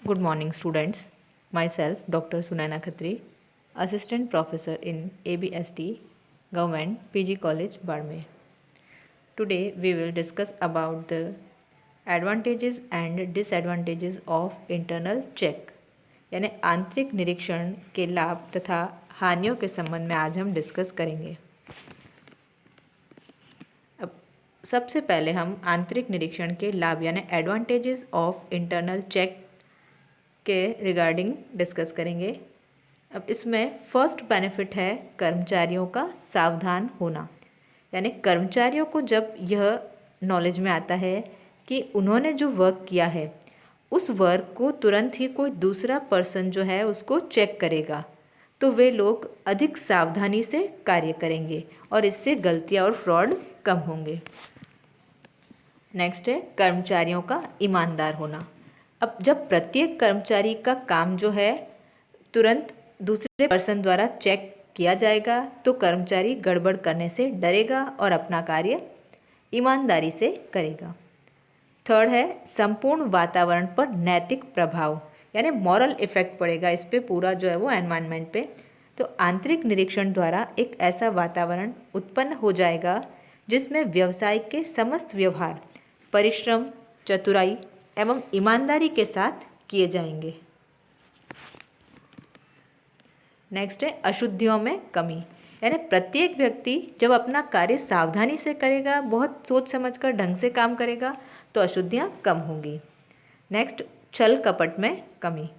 Good morning, students. Myself, Dr. Sunaina Khatri, Assistant Professor in ABST, Government PG College, Barmer. Today, we will discuss about the advantages and disadvantages of internal check, यानी आंतरिक निरीक्षण के लाभ तथा हानियों के संबंध में आज हम डिस्कस करेंगे। अब सबसे पहले हम आंतरिक निरीक्षण के लाभ यानी एडवांटेजेस ऑफ इंटरनल चेक के रिगार्डिंग डिस्कस करेंगे। अब इसमें फर्स्ट बेनिफिट है कर्मचारियों का सावधान होना, यानी कर्मचारियों को जब यह नॉलेज में आता है कि उन्होंने जो वर्क किया है उस वर्क को तुरंत ही कोई दूसरा पर्सन जो है उसको चेक करेगा, तो वे लोग अधिक सावधानी से कार्य करेंगे और इससे गलतियां और फ्रॉड कम होंगे। नेक्स्ट है कर्मचारियों का ईमानदार होना। अब जब प्रत्येक कर्मचारी का काम जो है तुरंत दूसरे पर्सन द्वारा चेक किया जाएगा तो कर्मचारी गड़बड़ करने से डरेगा और अपना कार्य ईमानदारी से करेगा। थर्ड है संपूर्ण वातावरण पर नैतिक प्रभाव, यानी मॉरल इफेक्ट पड़ेगा इस पे पूरा जो है वो एनवायरनमेंट पे। तो आंतरिक निरीक्षण द्वारा एक ऐसा वातावरण उत्पन्न हो जाएगा जिसमें व्यवसाय के समस्त व्यवहार परिश्रम, चतुराई एवं ईमानदारी के साथ किए जाएंगे। नेक्स्ट है अशुद्धियों में कमी, यानी प्रत्येक व्यक्ति जब अपना कार्य सावधानी से करेगा, बहुत सोच समझकर ढंग से काम करेगा तो अशुद्धियाँ कम होंगी। नेक्स्ट छल कपट में कमी,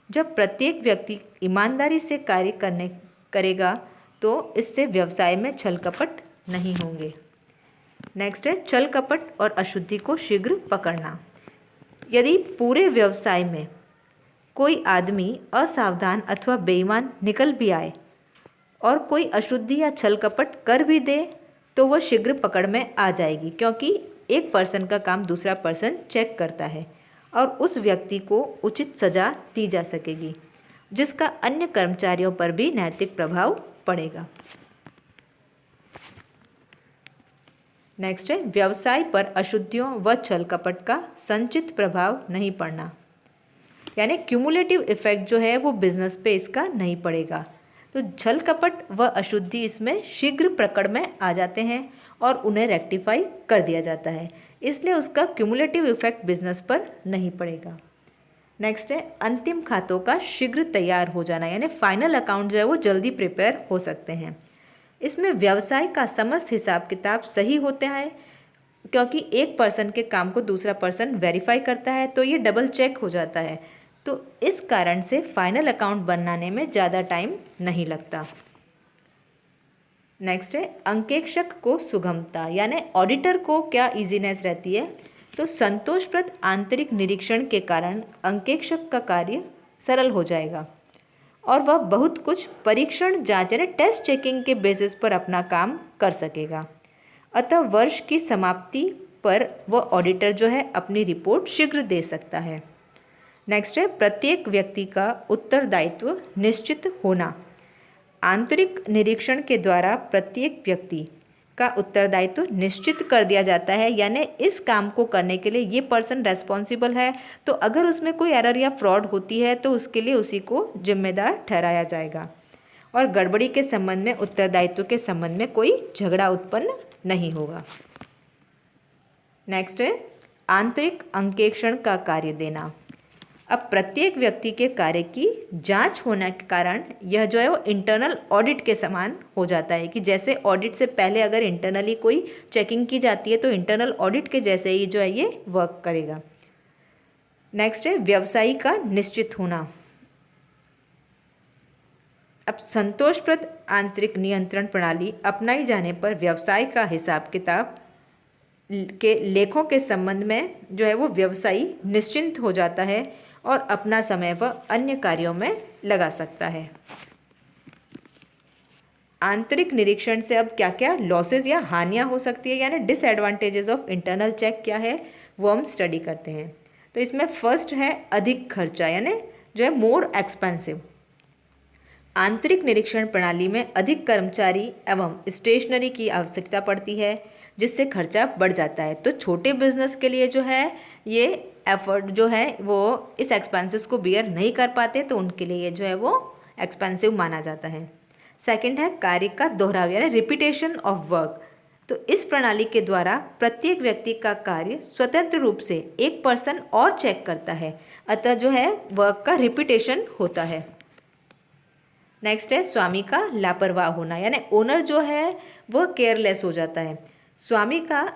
जब प्रत्येक व्यक्ति ईमानदारी से कार्य करेगा तो इससे व्यवसाय में छल कपट नहीं होंगे। नेक्स्ट है छल कपट और अशुद्धि को शीघ्र पकड़ना, यदि पूरे व्यवसाय में कोई आदमी असावधान अथवा बेईमान निकल भी आए और कोई अशुद्धि या छल कपट कर भी दे तो वह शीघ्र पकड़ में आ जाएगी, क्योंकि एक पर्सन का काम दूसरा पर्सन चेक करता है और उस व्यक्ति को उचित सजा दी जा सकेगी, जिसका अन्य कर्मचारियों पर भी नैतिक प्रभाव पड़ेगा। नेक्स्ट है व्यवसाय पर अशुद्धियों व छल कपट का संचित प्रभाव नहीं पड़ना, यानी क्यूमुलेटिव इफेक्ट जो है वो बिजनेस पे इसका नहीं पड़ेगा। तो छल कपट व अशुद्धि इसमें शीघ्र पकड़ में आ जाते हैं और उन्हें रेक्टिफाई कर दिया जाता है, इसलिए उसका क्यूमुलेटिव इफेक्ट बिजनेस पर नहीं पड़ेगा। नेक्स्ट है अंतिम खातों का शीघ्र तैयार हो जाना, यानी फाइनल अकाउंट जो है वो जल्दी प्रिपेयर हो सकते हैं। इसमें व्यवसाय का समस्त हिसाब किताब सही होते हैं, क्योंकि एक पर्सन के काम को दूसरा पर्सन वेरीफाई करता है तो ये डबल चेक हो जाता है, तो इस कारण से फाइनल अकाउंट बनाने में ज़्यादा टाइम नहीं लगता। नेक्स्ट है अंकेक्षक को सुगमता, यानी ऑडिटर को क्या इजीनेस रहती है, तो संतोषप्रद आंतरिक निरीक्षण के कारण अंकेक्षक का कार्य सरल हो जाएगा और वह बहुत कुछ परीक्षण जांच यानी टेस्ट चेकिंग के बेसिस पर अपना काम कर सकेगा। अतः वर्ष की समाप्ति पर वह ऑडिटर जो है अपनी रिपोर्ट शीघ्र दे सकता है। नेक्स्ट है प्रत्येक व्यक्ति का उत्तरदायित्व निश्चित होना। आंतरिक निरीक्षण के द्वारा प्रत्येक व्यक्ति का उत्तरदायित्व निश्चित कर दिया जाता है, यानी इस काम को करने के लिए ये पर्सन रेस्पॉन्सिबल है, तो अगर उसमें कोई एरर या फ्रॉड होती है तो उसके लिए उसी को जिम्मेदार ठहराया जाएगा और गड़बड़ी के संबंध में उत्तरदायित्व के संबंध में कोई झगड़ा उत्पन्न नहीं होगा। नेक्स्ट है आंतरिक अंकेक्षण का कार्य देना। अब प्रत्येक व्यक्ति के कार्य की जांच होने के कारण यह जो है वो इंटरनल ऑडिट के समान हो जाता है, कि जैसे ऑडिट से पहले अगर इंटरनली कोई चेकिंग की जाती है तो इंटरनल ऑडिट के जैसे ही जो है ये वर्क करेगा। नेक्स्ट है व्यवसायी का निश्चित होना। अब संतोषप्रद आंतरिक नियंत्रण प्रणाली अपनाई जाने पर व्यवसाय का हिसाब किताब के लेखों के संबंध में जो है वो व्यवसायी निश्चिंत हो जाता है और अपना समय वह अन्य कार्यों में लगा सकता है। आंतरिक निरीक्षण से अब क्या क्या लॉसेज या हानियां हो सकती है, यानी डिसएडवांटेजेस ऑफ इंटरनल चेक क्या है वो हम स्टडी करते हैं। तो इसमें फर्स्ट है अधिक खर्चा, यानी जो है मोर एक्सपेंसिव। आंतरिक निरीक्षण प्रणाली में अधिक कर्मचारी एवं स्टेशनरी की आवश्यकता पड़ती है, जिससे खर्चा बढ़ जाता है। तो छोटे बिजनेस के लिए जो है ये एफर्ट जो है वो इस एक्सपेंसेस को बियर नहीं कर पाते, तो उनके लिए जो है वो एक्सपेंसिव माना जाता है। सेकंड है कार्य का दोहराव यानी रिपीटेशन ऑफ वर्क। तो इस प्रणाली के द्वारा प्रत्येक व्यक्ति का कार्य स्वतंत्र रूप से एक पर्सन और चेक करता है, अतः जो है वर्क का रिपीटेशन होता है। नेक्स्ट है स्वामी का लापरवाह होना, यानी ओनर जो है वह केयरलेस हो जाता है। स्वामी का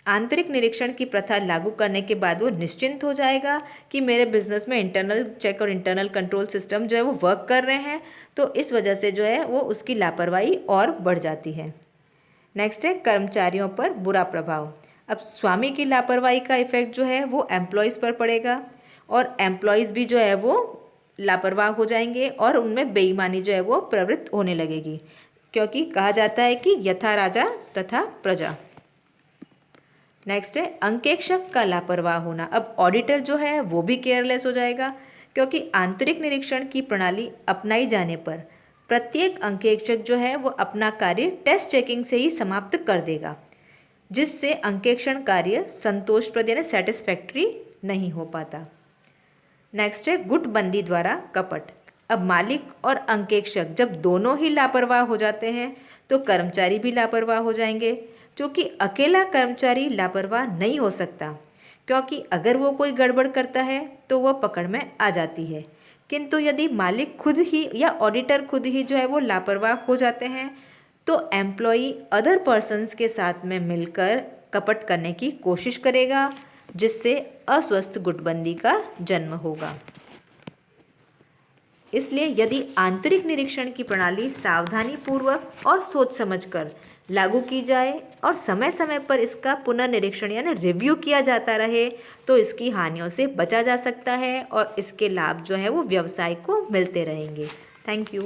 आंतरिक निरीक्षण की प्रथा लागू करने के बाद वो निश्चिंत हो जाएगा कि मेरे बिजनेस में इंटरनल चेक और इंटरनल कंट्रोल सिस्टम जो है वो वर्क कर रहे हैं, तो इस वजह से जो है वो उसकी लापरवाही और बढ़ जाती है। नेक्स्ट है कर्मचारियों पर बुरा प्रभाव। अब स्वामी की लापरवाही का इफेक्ट जो है वो एम्प्लॉयज़ पर पड़ेगा, और एम्प्लॉयज़ भी जो है वो लापरवाह हो जाएंगे और उनमें बेईमानी जो है वो प्रवृत्त होने लगेगी, क्योंकि कहा जाता है कि यथा राजा तथा प्रजा। नेक्स्ट है अंकेक्षक का लापरवाह होना। अब ऑडिटर जो है वो भी केयरलेस हो जाएगा, क्योंकि आंतरिक निरीक्षण की प्रणाली अपनाई जाने पर प्रत्येक अंकेक्षक जो है वो अपना कार्य टेस्ट चेकिंग से ही समाप्त कर देगा, जिससे अंकेक्षण कार्य संतोषप्रद यानी सेटिस्फैक्ट्री नहीं हो पाता। नेक्स्ट है गुटबंदी द्वारा कपट। अब मालिक और अंकेक्षक जब दोनों ही लापरवाह हो जाते हैं तो कर्मचारी भी लापरवाह हो जाएंगे, क्योंकि अकेला कर्मचारी लापरवाह नहीं हो सकता, क्योंकि अगर वो कोई गड़बड़ करता है तो वह पकड़ में आ जाती है। किंतु यदि मालिक खुद ही या ऑडिटर खुद ही जो है वो लापरवाह हो जाते हैं तो एम्प्लॉई अदर पर्सन्स के साथ में मिलकर कपट करने की कोशिश करेगा, जिससे अस्वस्थ गुटबंदी का जन्म होगा। इसलिए यदि आंतरिक निरीक्षण की प्रणाली सावधानीपूर्वक और सोच समझकर लागू की जाए और समय समय पर इसका पुनर्निरीक्षण यानी रिव्यू किया जाता रहे, तो इसकी हानियों से बचा जा सकता है और इसके लाभ जो है वो व्यवसाय को मिलते रहेंगे। Thank you.